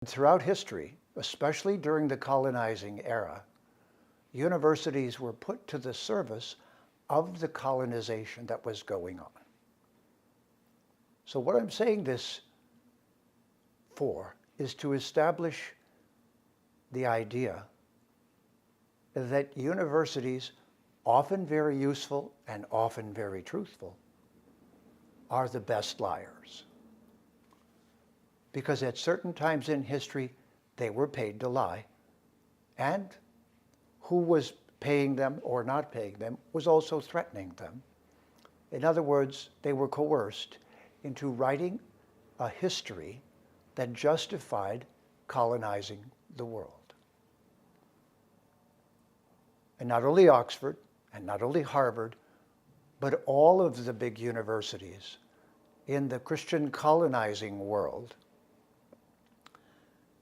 Throughout history, especially during the colonizing era, universities were put to the service of the colonization that was going on. So what I'm saying this for is to establish the idea that universities, often very useful and often very truthful, are the best liars. Because at certain times in history, they were paid to lie, and who was paying them or not paying them was also threatening them. In other words, they were coerced into writing a history that justified colonizing the world. And not only Oxford, and not only Harvard, but all of the big universities in the Christian colonizing world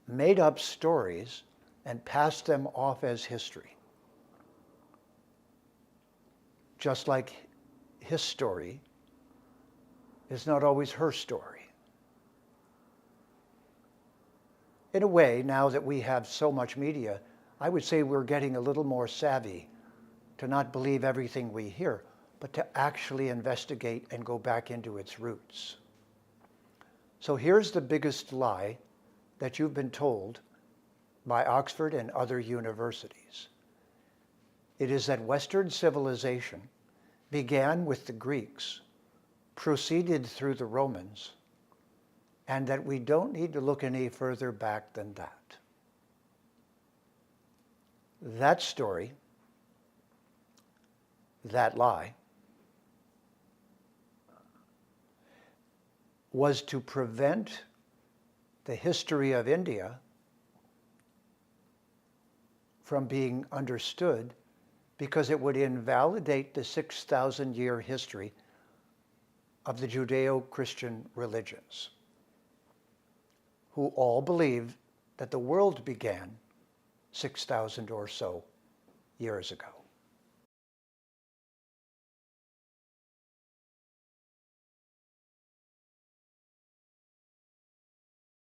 made up stories and passed them off as history. Just like his story is not always her story. In a way, now that we have so much media, I would say we're getting a little more savvy to not believe everything we hear, but to actually investigate and go back into its roots. So here's the biggest lie that you've been told by Oxford and other universities. It is that Western civilization began with the Greeks, proceeded through the Romans, and that we don't need to look any further back than that. That story, that lie, was to prevent the history of India from being understood, because it would invalidate the 6,000-year history of the Judeo-Christian religions, who all believe that the world began 6,000 or so years ago.